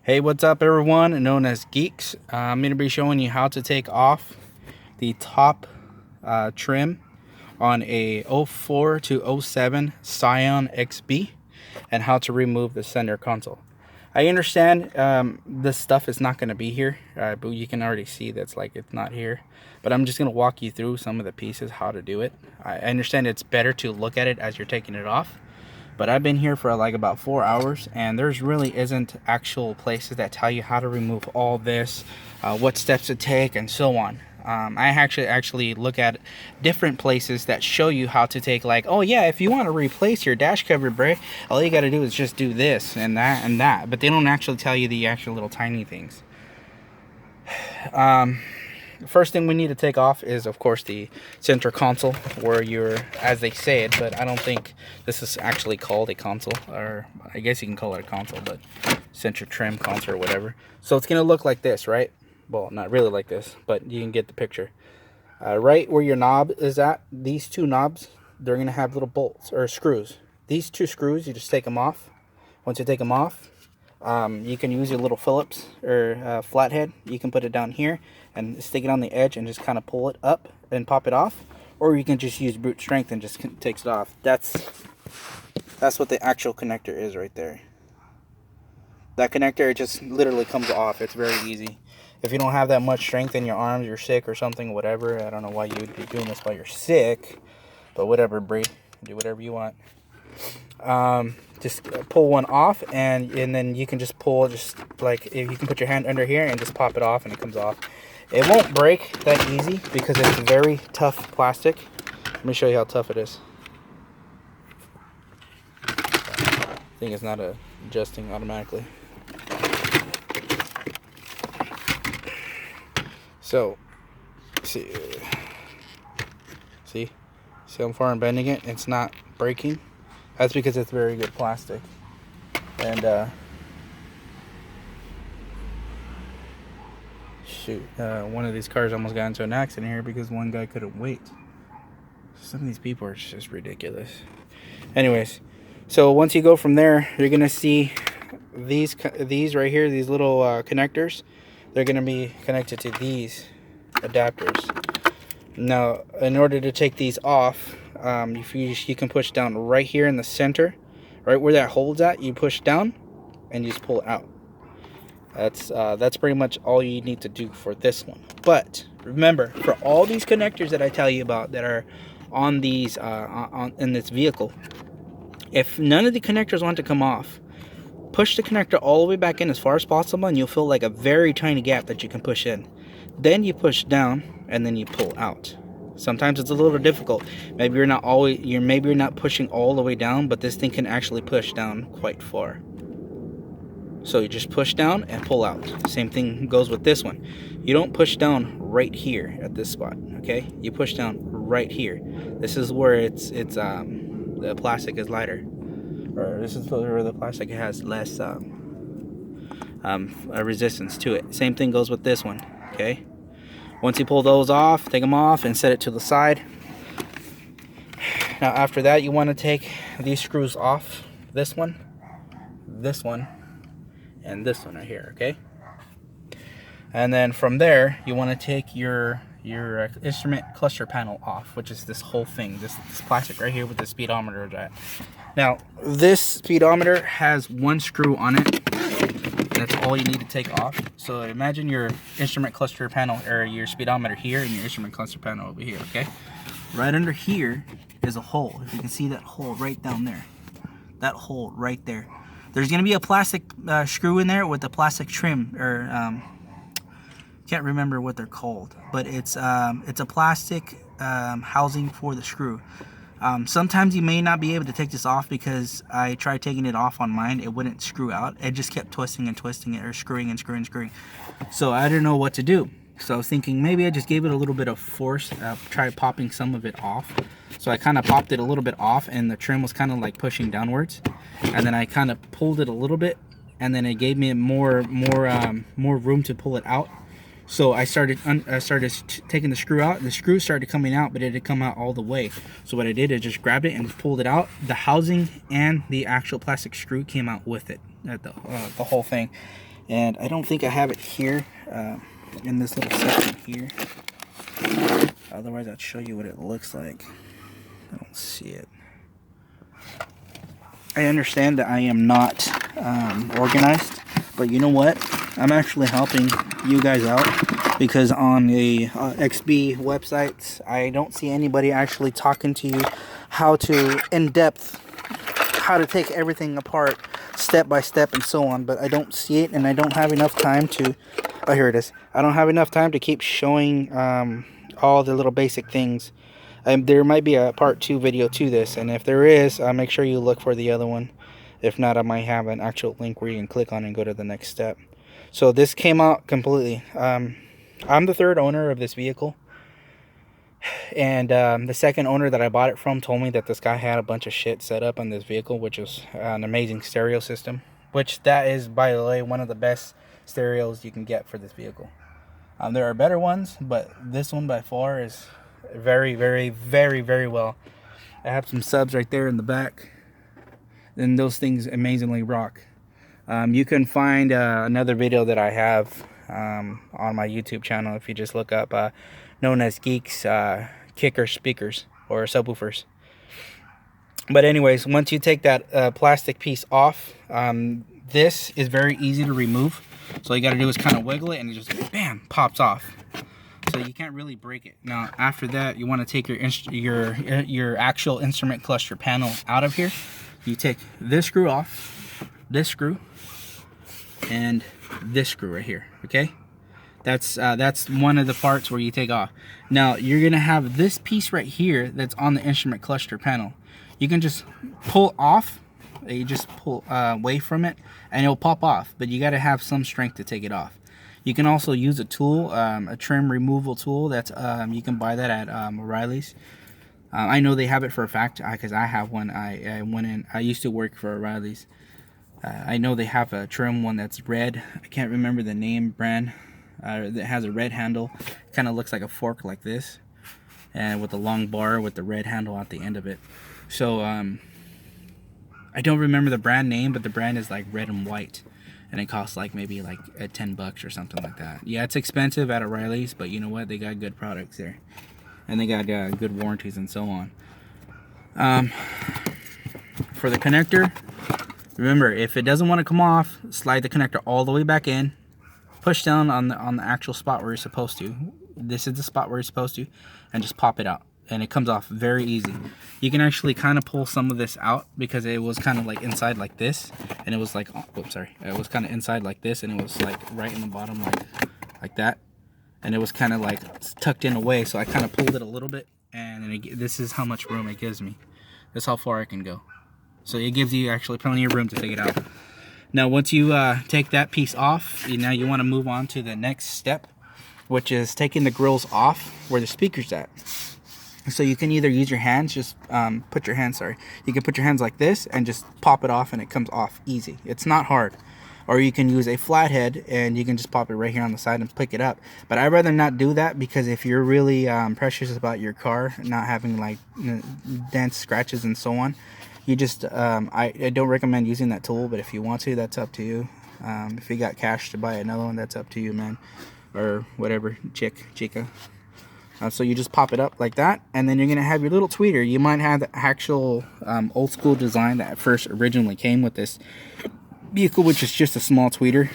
Hey, what's up everyone, known as Geeks. I'm going to be showing you how to take off the top trim on a 04 to 07 Scion XB and how to remove the center console. I understand this stuff is not going to be here, but you can already see that's like it's not here. But I'm just going to walk you through some of the pieces, how to do it. I understand it's better to look at it as you're taking it off. But I've been here for like about 4 hours, and there's really isn't actual places that tell you how to remove all this, what steps to take, and so on. I actually look at different places that show you how to take, like, oh yeah, if you want to replace your dash cover brake, all you got to do is just do this and that and that. But they don't actually tell you the actual little tiny things. The first thing we need to take off is, of course, the center console, where you're, as they say it, but I don't think this is actually called a console, or I guess you can call it a console, but center trim console or whatever. So it's going to look like this, right? Well, not really like this, but you can get the picture. Right where your knob is at, these two knobs, they're going to have little bolts or screws. These two screws, you just take them off. Once you take them off, you can use your little Phillips or flathead. You can put it down here and stick it on the edge and just kind of pull it up and pop it off, or you can just use brute strength and just takes it off. That's what the actual connector is right there. That connector, it just literally comes off. It's very easy. If you don't have that much strength in your arms, you're sick or something, whatever. I don't know why you would be doing this while you're sick, but whatever, Bree, do whatever you want. Just pull one off, and then you can just pull, just like, if you can put your hand under here and just pop it off, and it comes off. It won't break that easy because it's very tough plastic. Let me show you how tough it is. I think it's not adjusting automatically. So, see how far I'm bending it? It's not breaking. That's because it's very good plastic. And shoot, one of these cars almost got into an accident here because one guy couldn't wait. Some of these people are just ridiculous. Anyways, so once you go from there, you're gonna see these right here, these little connectors. They're gonna be connected to these adapters. Now, in order to take these off, you can push down right here in the center, right where that hole's at. You push down and you just pull it out. That's pretty much all you need to do for this one. But remember, for all these connectors that I tell you about that are on these in this vehicle, if none of the connectors want to come off, push the connector all the way back in as far as possible, and you'll feel like a very tiny gap that you can push in. Then you push down and then you pull out. Sometimes it's a little difficult. Maybe you're not pushing all the way down, but this thing can actually push down quite far. So you just push down and pull out. Same thing goes with this one. You don't push down right here at this spot, okay? You push down right here. This is where the plastic is lighter, or this is where the plastic has less resistance to it. Same thing goes with this one, okay? Once you pull those off, take them off and set it to the side. Now after that, you want to take these screws off. This one, and this one right here, okay? And then from there, you want to take your instrument cluster panel off, which is this whole thing, this plastic right here with the speedometer at. Now, this speedometer has one screw on it. That's all you need to take off. So imagine your instrument cluster panel, or your speedometer here, and your instrument cluster panel over here, okay? Right under here is a hole. If you can see that hole right down there. That hole right there. There's going to be a plastic screw in there with a plastic trim, or can't remember what they're called, but it's a plastic housing for the screw. Sometimes you may not be able to take this off, because I tried taking it off on mine. It wouldn't screw out. It just kept twisting and twisting it, or screwing and screwing and screwing. So I didn't know what to do. So I was thinking maybe I just gave it a little bit of force, try popping some of it off. So I kind of popped it a little bit off, and the trim was kind of like pushing downwards. And then I kind of pulled it a little bit, and then it gave me more room to pull it out. So I started taking the screw out. The screw started coming out, but it didn't come out all the way. So what I did is just grabbed it and pulled it out. The housing and the actual plastic screw came out with it, the whole thing. And I don't think I have it here in this little section here. Otherwise, I'd show you what it looks like. I don't see it. I understand that I am not organized, but you know what? I'm actually helping you guys out, because on the XB websites, I don't see anybody actually talking to you how to in-depth, how to take everything apart step by step and so on, but I don't see it, and I don't have enough time to, oh, here it is. I don't have enough time to keep showing all the little basic things. There might be a part 2 video to this, and if there is, make sure you look for the other one. If not, I might have an actual link where you can click on and go to the next step. So this came out completely. I'm the third owner of this vehicle, and the second owner that I bought it from told me that this guy had a bunch of shit set up on this vehicle, which is an amazing stereo system, which that is, by the way, one of the best stereos you can get for this vehicle. There are better ones, but this one by far is very, very, very, very well. I have some subs right there in the back, and those things amazingly rock. You can find another video that I have on my YouTube channel if you just look up known as Geeks Kicker Speakers or Subwoofers. But anyways, once you take that plastic piece off, this is very easy to remove. So all you got to do is kind of wiggle it, and it just bam, pops off. So you can't really break it. Now after that, you want to take your actual instrument cluster panel out of here. You take this screw off, this screw, and this screw right here. Okay, that's one of the parts where you take off. Now you're gonna have this piece right here that's on the instrument cluster panel. You can just pull off. You just pull away from it, and it'll pop off. But you got to have some strength to take it off. You can also use a tool, a trim removal tool. That's you can buy that at O'Reilly's. I know they have it for a fact because I have one. I went in. I used to work for O'Reilly's. I know they have a trim one that's red. I can't remember the name brand. That has a red handle. Kind of looks like a fork like this, and with a long bar with the red handle at the end of it. So I don't remember the brand name, but the brand is like red and white, and it costs like maybe like $10 or something like that. Yeah, it's expensive at O'Reilly's, but you know what? They got good products there, and they got good warranties and so on. For the connector, remember, if it doesn't want to come off, slide the connector all the way back in, push down on the actual spot where you're supposed to. This is the spot where you're supposed to, and just pop it out. And it comes off very easy. You can actually kind of pull some of this out because it was kind of like inside like this, and it was like, oops, sorry, it was kind of inside like this, and it was like right in the bottom like that, and it was kind of like tucked in away. So I kind of pulled it a little bit, and this is how much room it gives me. That's how far I can go. So it gives you actually plenty of room to take it out. Now once you take that piece off, now you want to move on to the next step, which is taking the grills off where the speaker's at. So you can either use your hands, just put your hands, you can put your hands like this and just pop it off, and it comes off easy. It's not hard. Or you can use a flathead and you can just pop it right here on the side and pick it up. But I'd rather not do that, because if you're really precious about your car not having like dents, scratches and so on, you just I don't recommend using that tool. But if you want to, that's up to you. If you got cash to buy another one, that's up to you, man, or whatever, chica. So you just pop it up like that, and then you're going to have your little tweeter. You might have the actual old school design that first originally came with this vehicle, which is just a small tweeter.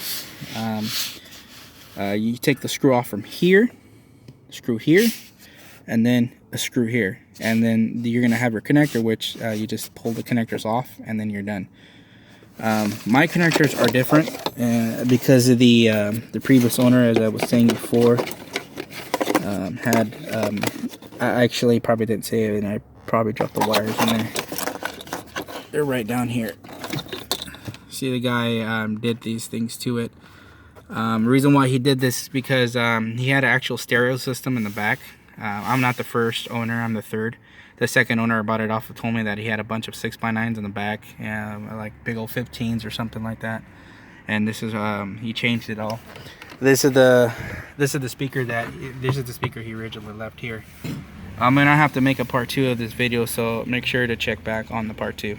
You take the screw off from here, screw here, and then a screw here. And then you're going to have your connector, which you just pull the connectors off, and then you're done. My connectors are different because of the previous owner, as I was saying before, I actually probably didn't say it, and I probably dropped the wires in there. They're right down here. See, the guy did these things to it. Reason why he did this is because he had an actual stereo system in the back. I'm not the first owner, I'm the third. The second owner I bought it off of told me that he had a bunch of 6x9s in the back, like big old 15s or something like that. And this is he changed it all. This is the speaker he originally left here. I'm gonna have to make a part 2 of this video, so make sure to check back on the part 2.